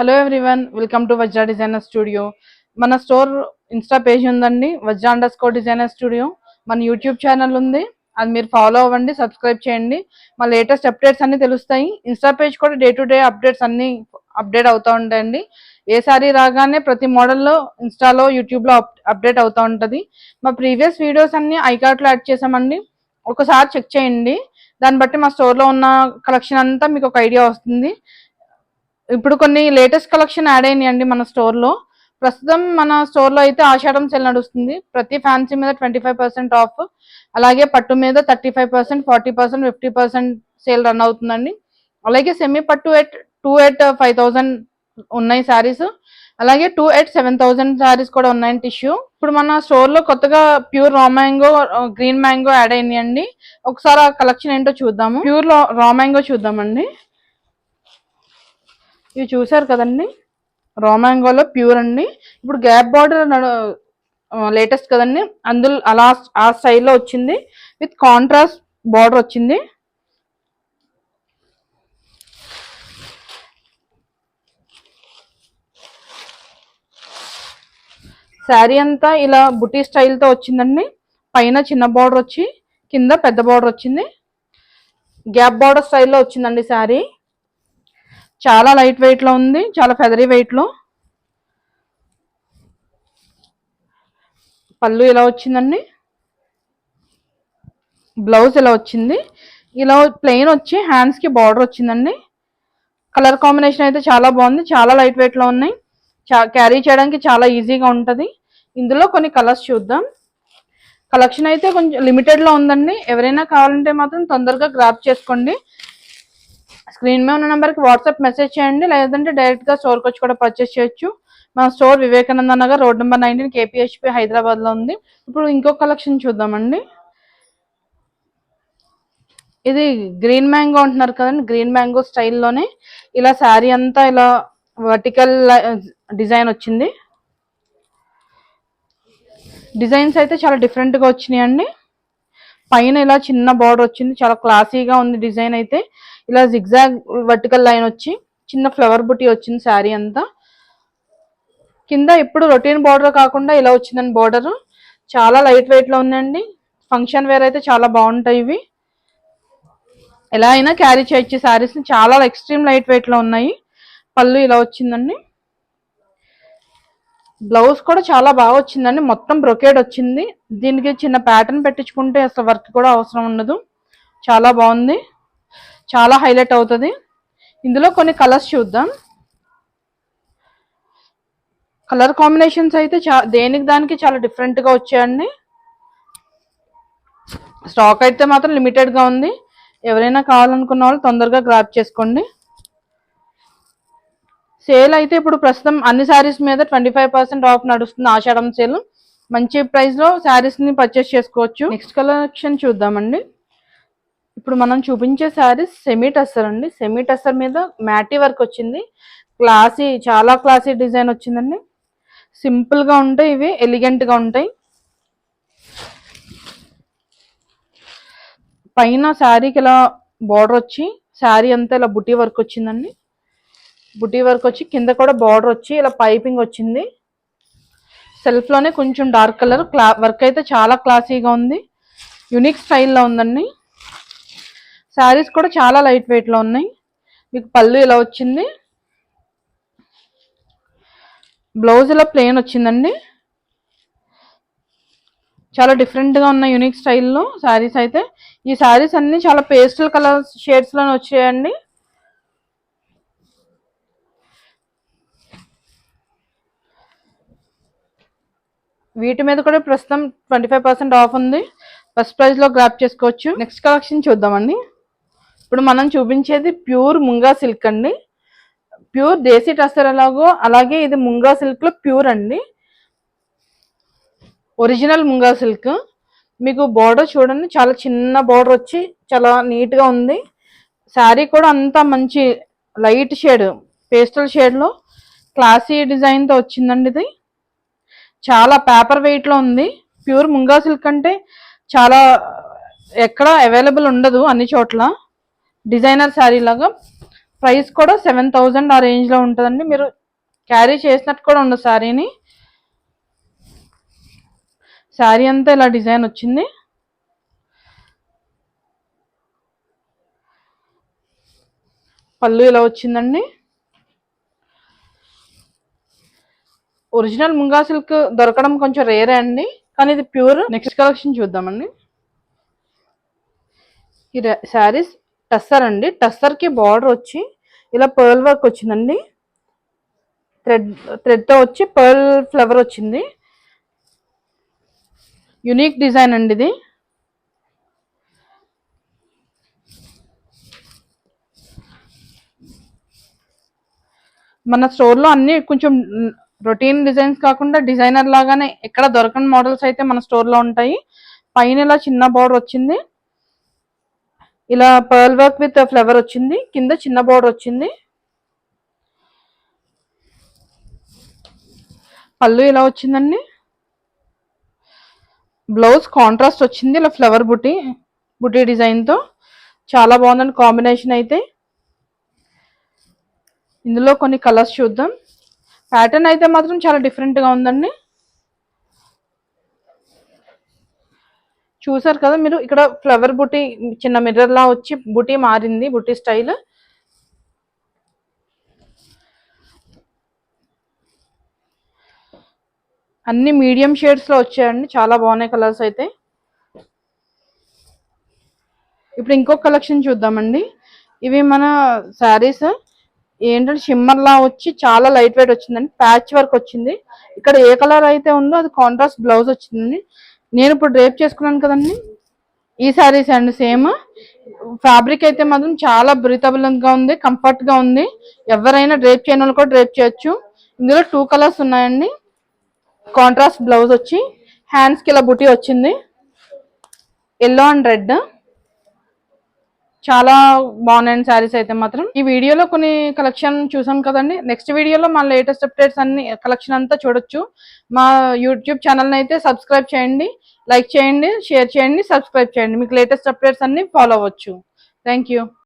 Hello everyone, welcome to Vajra designer studio. మన store insta page ఉందండి, Vajra designer studio. మన YouTube channel ఉంది, అది మీరు ఫాలో అవ్వండి, సబ్స్క్రైబ్ చేయండి. మా లేటెస్ట్ అప్డేట్స్ అన్ని తెలుస్తాయి. ఇన్స్టా పేజ్ కూడా డే టు డే అప్డేట్స్ అన్ని అప్డేట్ అవుతూ ఉంటాయండి. ఏ సారీ రాగానే ప్రతి మోడల్లో ఇన్స్టాలో యూట్యూబ్లో అప్డేట్ అవుతూ ఉంటుంది. మా ప్రీవియస్ వీడియోస్ అన్ని ఐకార్ట్లో యాడ్ చేసామండి, ఒకసారి చెక్ చేయండి. దాన్ని బట్టి మా స్టోర్లో ఉన్న కలెక్షన్ అంతా మీకు ఒక ఐడియా వస్తుంది. ఇప్పుడు కొన్ని లేటెస్ట్ కలెక్షన్ యాడ్ అయినాయండి మన స్టోర్లో. ప్రస్తుతం మన స్టోర్లో అయితే ఆషాఢం సేల్ నడుస్తుంది. ప్రతి ఫ్యాన్సీ మీద 25% ఆఫ్, అలాగే పట్టు మీద 35%, 40%, 50% సేల్ రన్ అవుతుందండి. అలాగే సెమీ పట్టు 2 at 5,000 ఉన్నాయి శారీస్, అలాగే 2 at 7,000 శారీస్ కూడా ఉన్నాయండి టిష్యూ. ఇప్పుడు మన స్టోర్లో కొత్తగా pure raw mango, green mango add అయినాయండి. ఒకసారి ఆ కలెక్షన్ ఏంటో చూద్దాము. ప్యూర్ రా మ్యాంగో చూద్దామండి. ఇవి చూసారు కదండి, రా మ్యాంగోలో ప్యూర్ అండి. ఇప్పుడు గ్యాప్ బార్డర్ లేటెస్ట్ కదండి, అందులో అలా ఆ స్టైల్లో వచ్చింది, విత్ కాంట్రాస్ట్ బార్డర్ వచ్చింది. శారీ అంతా ఇలా బుటీ స్టైల్తో వచ్చిందండి. పైన చిన్న బార్డర్ వచ్చి కింద పెద్ద బార్డర్ వచ్చింది. గ్యాప్ బార్డర్ స్టైల్లో వచ్చిందండి శారీ. చాలా లైట్ వెయిట్లో ఉంది, చాలా ఫెదరీ వెయిట్లో. పళ్ళు ఇలా వచ్చిందండి, బ్లౌజ్ ఇలా వచ్చింది. ఇలా ప్లెయిన్ వచ్చి హ్యాండ్స్కి బార్డర్ వచ్చిందండి. కలర్ కాంబినేషన్ అయితే చాలా బాగుంది, చాలా లైట్ వెయిట్లో ఉన్నాయి, క్యారీ చేయడానికి చాలా ఈజీగా ఉంటుంది. ఇందులో కొన్ని కలర్స్ చూద్దాం. కలెక్షన్ అయితే కొంచెం లిమిటెడ్లో ఉందండి. ఎవరైనా కావాలంటే మాత్రం తొందరగా గ్రాప్ చేసుకోండి. స్క్రీన్ మీద ఉన్న నెంబర్కి వాట్సాప్ మెసేజ్ చేయండి, లేదంటే డైరెక్ట్గా స్టోర్కి వచ్చి కూడా పర్చేస్ చేయొచ్చు. మా store Vivekananda Nagar, road number 19, KPHP, హైదరాబాద్లో ఉంది. ఇప్పుడు ఇంకొక కలెక్షన్ చూద్దామండి. ఇది గ్రీన్ మ్యాంగో అంటున్నారు కదండి, గ్రీన్ మ్యాంగో స్టైల్లోనే ఇలా శారీ అంతా ఇలా వర్టికల్ డిజైన్ వచ్చింది. డిజైన్స్ అయితే చాలా డిఫరెంట్గా వచ్చినాయండి. పైన ఇలా చిన్న బార్డర్ వచ్చింది, చాలా క్లాసీగా ఉంది డిజైన్ అయితే. ఇలా జిగ్జాగ్ వర్టికల్ లైన్ వచ్చి చిన్న ఫ్లవర్ బుటీ వచ్చింది శారీ అంతా. కింద ఇప్పుడు రొటీన్ బార్డర్ కాకుండా ఇలా వచ్చిందండి బార్డర్. చాలా లైట్ వెయిట్లో ఉందండి. ఫంక్షన్ వేర్ అయితే చాలా బాగుంటాయి ఇవి. ఎలా అయినా క్యారీ చేయొచ్చు శారీస్, చాలా ఎక్స్ట్రీమ్ లైట్ వెయిట్లో ఉన్నాయి. పళ్ళు ఇలా వచ్చిందండి. బ్లౌజ్ కూడా చాలా బాగా వచ్చిందండి, మొత్తం బ్రొకేడ్ వచ్చింది. దీనికి చిన్న ప్యాటర్న్ పెట్టించుకుంటే అసలు వర్క్ కూడా అవసరం ఉండదు. చాలా బాగుంది, చాలా హైలైట్ అవుతుంది. ఇందులో కొన్ని కలర్స్ చూద్దాం. కలర్ కాంబినేషన్స్ అయితే దేనికి దానికి చాలా డిఫరెంట్గా వచ్చాయండి. స్టాక్ అయితే మాత్రం లిమిటెడ్గా ఉంది. ఎవరైనా కావాలనుకున్న వాళ్ళు తొందరగా గ్రాప్ చేసుకోండి. సేల్ అయితే ఇప్పుడు ప్రస్తుతం అన్ని శారీస్ మీద 25% ఆఫ్ నడుస్తుంది, ఆషాఢం సేల్. మంచి ప్రైస్లో శారీస్ని పర్చేస్ చేసుకోవచ్చు. నెక్స్ట్ కలెక్షన్ చూద్దామండి. ఇప్పుడు మనం చూపించే శారీస్ సెమీ టస్సర్ అండి. సెమీ టస్సర్ మీద మ్యాటీ వర్క్ వచ్చింది, క్లాసీ, చాలా క్లాసీ డిజైన్ వచ్చిందండి. సింపుల్గా ఉంటాయి ఇవి, ఎలిగెంట్గా ఉంటాయి. పైన శారీకి ఇలా బార్డర్ వచ్చి శారీ అంతా ఇలా బుటీ వర్క్ వచ్చిందండి. బుటీ వర్క్ వచ్చి కింద కూడా బార్డర్ వచ్చి ఇలా పైపింగ్ వచ్చింది. సెల్ఫ్లోనే కొంచెం డార్క్ కలర్ వర్క్ అయితే చాలా క్లాసీగా ఉంది, యూనిక్ స్టైల్లో ఉందండి. శారీస్ కూడా చాలా లైట్ వెయిట్లో ఉన్నాయి. మీకు పళ్ళు ఇలా వచ్చింది, బ్లౌజ్ ఇలా ప్లెయిన్ వచ్చిందండి. చాలా డిఫరెంట్గా ఉన్న యూనిక్ స్టైల్లో శారీస్ అయితే. ఈ శారీస్ అన్ని చాలా పేస్టల్ కలర్ షేడ్స్లోనే వచ్చాయండి. వీటి మీద కూడా ప్రస్తుతం 25% ఆఫ్ ఉంది, ఫస్ట్ ప్రైస్లో గ్రాప్ చేసుకోవచ్చు. నెక్స్ట్ కలెక్షన్ చూద్దామండి. ఇప్పుడు మనం చూపించేది ప్యూర్ ముంగా సిల్క్ అండి. ప్యూర్ దేశీ టస్సర్ ఎలాగో అలాగే ఇది ముంగా సిల్క్లో ప్యూర్ అండి, ఒరిజినల్ ముంగా సిల్క్. మీకు బార్డర్ చూడండి, చాలా చిన్న బార్డర్ వచ్చి చాలా నీట్గా ఉంది. శారీ కూడా అంతా మంచి లైట్ షేడ్, పేస్టల్ షేడ్లో క్లాసీ డిజైన్తో వచ్చిందండి. ఇది చాలా పేపర్ వెయిట్లో ఉంది. ప్యూర్ ముంగా సిల్క్ అంటే చాలా ఎక్కడ అవైలబుల్ ఉండదు అన్ని చోట్ల, డిజైనర్ శారీ లాగా. ప్రైస్ కూడా 7000 ఆ రేంజ్లో ఉంటుందండి. మీరు క్యారీ చేసినట్టు కూడా ఉండదు శారీని. శారీ అంతా ఇలా డిజైన్ వచ్చింది. పళ్ళు ఇలా వచ్చిందండి. ఒరిజినల్ ముంగా సిల్క్ దొరకడం కొంచెం రేరే అండి, కానీ ఇది ప్యూర్. నెక్స్ట్ కలెక్షన్ చూద్దామండి. ఈ శారీస్ టస్సర్ అండి. టస్సర్కి బార్డర్ వచ్చి ఇలా పర్ల్ వర్క్ వచ్చిందండి. థ్రెడ్తో వచ్చి పర్ల్ ఫ్లవర్ వచ్చింది. యునిక్ డిజైన్ అండి ఇది. మన స్టోర్లో అన్ని కొంచెం రొటీన్ డిజైన్స్ కాకుండా డిజైనర్ లాగానే ఎక్కడ దొరకని మోడల్స్ అయితే మన స్టోర్లో ఉంటాయి. పైన ఇలా చిన్న బార్డర్ వచ్చింది, ఇలా పర్ల్ వర్క్ విత్ ఫ్లవర్ వచ్చింది, కింద చిన్న బార్డర్ వచ్చింది. పళ్ళు ఇలా వచ్చిందండి. బ్లౌజ్ కాంట్రాస్ట్ వచ్చింది, ఇలా ఫ్లవర్ బుటీ డిజైన్తో. చాలా బాగుందండి కాంబినేషన్ అయితే. ఇందులో కొన్ని కలర్స్ చూద్దాం. ప్యాటర్న్ అయితే మాత్రం చాలా డిఫరెంట్గా ఉందండి. చూసారు కదా మీరు, ఇక్కడ ఫ్లవర్ బుటీ చిన్న మిర్రర్ లా వచ్చి బుటీ మారింది, బుటీ స్టైల్. అన్ని మీడియం షేడ్స్లో వచ్చాయండి, చాలా బాగున్నాయి కలర్స్ అయితే. ఇప్పుడు ఇంకొక కలెక్షన్ చూద్దామండి. ఇవి మన శారీస్ ఏంటంటే షిమ్మర్ లా వచ్చి చాలా లైట్ వెయిట్ వచ్చిందండి. ప్యాచ్ వర్క్ వచ్చింది. ఇక్కడ ఏ కలర్ అయితే ఉందో అది కాంట్రాస్ట్ బ్లౌజ్ వచ్చిందండి. నేను ఇప్పుడు డ్రేప్ చేసుకున్నాను కదండి, ఈ శారీస్ అండి సేమ్. ఫ్యాబ్రిక్ అయితే మాత్రం చాలా బ్రీతబుల్ గా ఉంది, కంఫర్ట్ గా ఉంది. ఎవరైనా డ్రేప్ చేయని వాళ్ళు కూడా డ్రేప్ చేయొచ్చు. ఇందులో 2 కలర్స్ ఉన్నాయండి. కాంట్రాస్ట్ బ్లౌజ్ వచ్చి హ్యాండ్స్ కి ఇలా బుటీ వచ్చింది, ఎల్లో అండ్ రెడ్. చాలా బాగున్నాయండి శారీస్ అయితే మాత్రం. ఈ వీడియోలో కొన్ని కలెక్షన్ చూసాం కదండి. నెక్స్ట్ వీడియోలో మా లేటెస్ట్ అప్డేట్స్ అన్ని కలెక్షన్ అంతా చూడొచ్చు. మా యూట్యూబ్ ఛానల్ని అయితే సబ్స్క్రైబ్ చేయండి, లైక్ చేయండి, షేర్ చేయండి, సబ్స్క్రైబ్ చేయండి. మీకు లేటెస్ట్ అప్డేట్స్ అన్ని ఫాలో అవ్వచ్చు. Thank you.